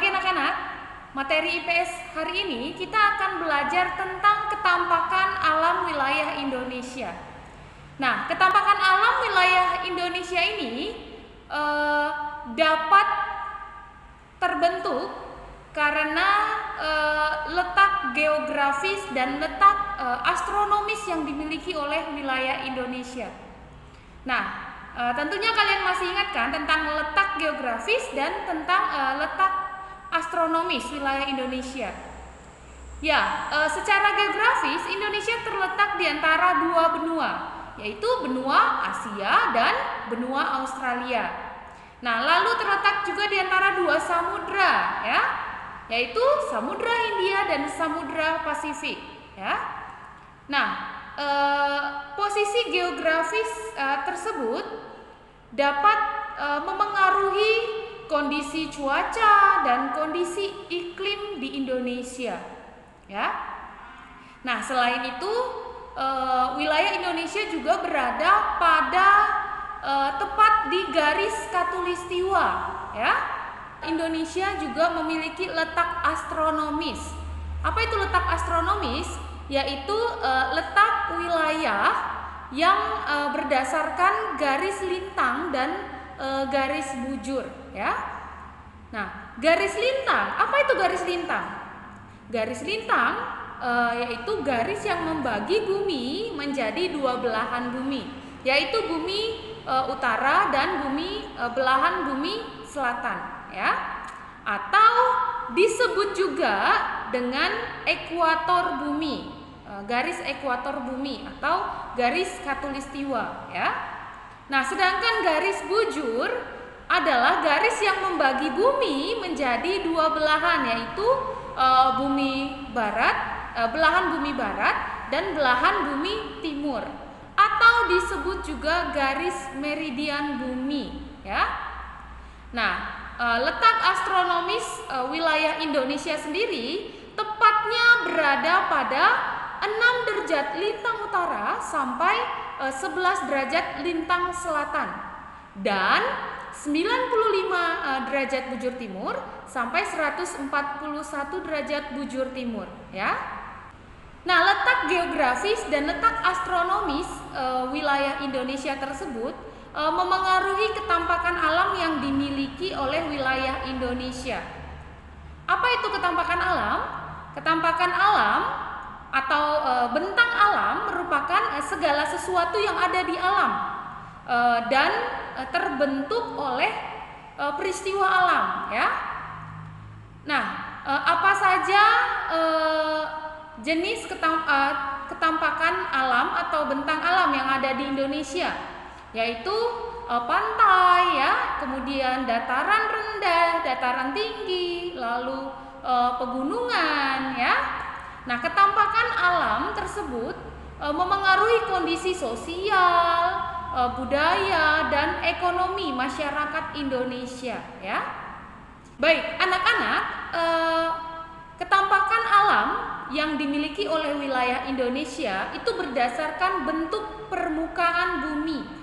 pagi anak-anak. Materi IPS hari ini kita akan belajar tentang ketampakan alam wilayah Indonesia. Nah, ketampakan alam wilayah Indonesia ini dapat terbentuk karena letak geografis dan letak astronomis yang dimiliki oleh wilayah Indonesia. Nah, tentunya kalian masih ingat kan tentang letak geografis dan tentang letak astronomis wilayah Indonesia. Ya, secara geografis Indonesia terletak di antara dua benua, yaitu benua Asia dan benua Australia. Nah, lalu terletak juga di antara dua samudra, ya, yaitu Samudra Hindia dan Samudra Pasifik, ya. Nah, posisi geografis tersebut dapat memengaruhi kondisi cuaca dan kondisi iklim di Indonesia, ya. Nah, selain itu wilayah Indonesia juga berada pada tepat di garis khatulistiwa, ya. Indonesia juga memiliki letak astronomis. Apa itu letak astronomis? Yaitu letak wilayah yang berdasarkan garis lintang dan garis bujur, ya. Nah, garis lintang, apa itu garis lintang? Garis lintang yaitu garis yang membagi bumi menjadi dua belahan bumi, yaitu bumi utara dan belahan bumi selatan, ya. Atau disebut juga dengan ekuator bumi, garis ekuator bumi atau garis khatulistiwa, ya. Nah, sedangkan garis bujur adalah garis yang membagi bumi menjadi dua belahan, yaitu belahan bumi barat dan belahan bumi timur, atau disebut juga garis meridian bumi, ya. Nah, letak astronomis wilayah Indonesia sendiri tepatnya berada pada 6 derajat lintang utara sampai 11 derajat lintang selatan dan 95 derajat bujur timur sampai 141 derajat bujur timur, ya. Nah, letak geografis dan letak astronomis wilayah Indonesia tersebut memengaruhi ketampakan alam yang dimiliki oleh wilayah Indonesia. Apa itu ketampakan alam? Ketampakan alam atau bentang alam merupakan segala sesuatu yang ada di alam dan terbentuk oleh peristiwa alam, ya. Nah, apa saja jenis ketampakan alam atau bentang alam yang ada di Indonesia? Yaitu pantai, ya, kemudian dataran rendah, dataran tinggi, lalu pegunungan, ya. Nah, ketampakan alam tersebut memengaruhi kondisi sosial, budaya, dan ekonomi masyarakat Indonesia, ya. Baik, anak-anak, ketampakan alam yang dimiliki oleh wilayah Indonesia itu berdasarkan bentuk permukaan bumi.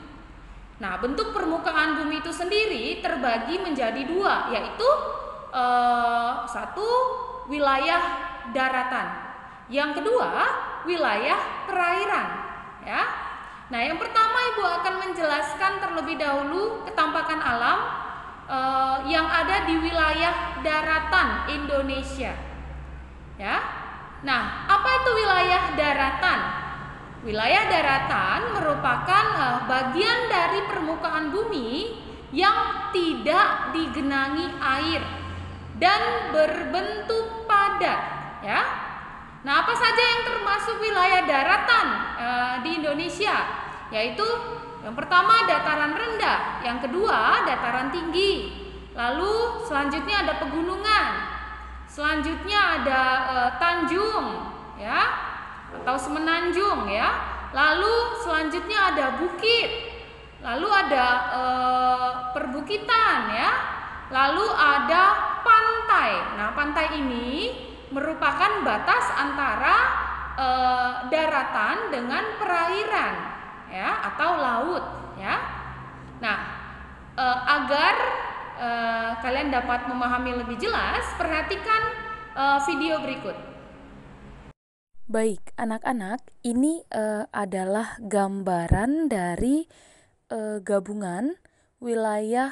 Nah, bentuk permukaan bumi itu sendiri terbagi menjadi dua, yaitu satu wilayah daratan, yang kedua wilayah perairan, ya. Nah, yang pertama Ibu akan menjelaskan terlebih dahulu ketampakan alam yang ada di wilayah daratan Indonesia, ya. Nah, apa itu wilayah daratan? Wilayah daratan merupakan bagian dari permukaan bumi yang tidak digenangi air dan berbentuk padat, ya. Nah, apa saja yang termasuk wilayah daratan di Indonesia? Yaitu yang pertama dataran rendah, yang kedua dataran tinggi, lalu selanjutnya ada pegunungan, selanjutnya ada tanjung, ya, atau semenanjung, ya. Lalu selanjutnya ada bukit, lalu ada perbukitan, ya. Lalu ada pantai. Nah, pantai ini merupakan batas antara daratan dengan perairan, ya, atau laut, ya. Nah, agar kalian dapat memahami lebih jelas, perhatikan video berikut. Baik, anak-anak, ini adalah gambaran dari gabungan wilayah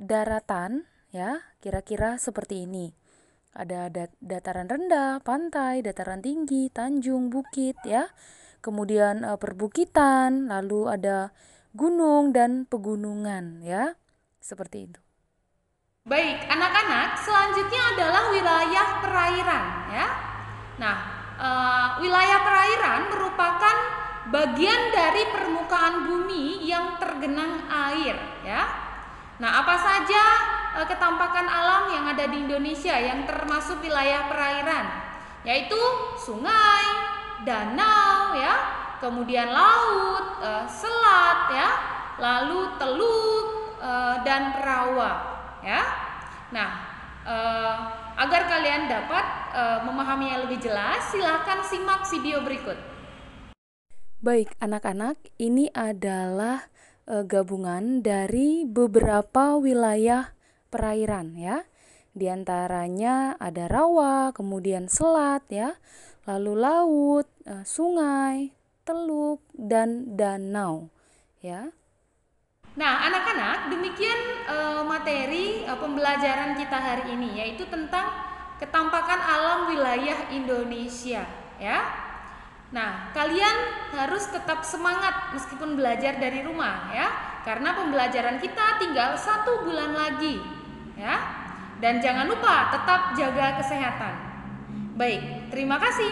daratan, ya, kira-kira seperti ini. Ada dataran rendah, pantai, dataran tinggi, tanjung, bukit, ya. Kemudian perbukitan, lalu ada gunung dan pegunungan, ya. Seperti itu. Baik, anak-anak, selanjutnya adalah wilayah perairan, ya. Nah, wilayah perairan merupakan bagian dari permukaan bumi yang tergenang air, ya. Nah, apa saja ketampakan alam yang ada di Indonesia yang termasuk wilayah perairan? Yaitu sungai, danau, ya, kemudian laut, selat, ya, lalu teluk dan rawa, ya. Nah, agar kalian dapat memahaminya lebih jelas, silakan simak video berikut. Baik, anak-anak, ini adalah gabungan dari beberapa wilayah perairan, ya. Di antaranya ada rawa, kemudian selat, ya, lalu laut, sungai, teluk, dan danau, ya. Nah, anak-anak, demikian materi pembelajaran kita hari ini, yaitu tentang ketampakan alam wilayah Indonesia, ya. Nah, kalian harus tetap semangat meskipun belajar dari rumah, ya, karena pembelajaran kita tinggal 1 bulan lagi, ya. Dan jangan lupa tetap jaga kesehatan. Baik, terima kasih.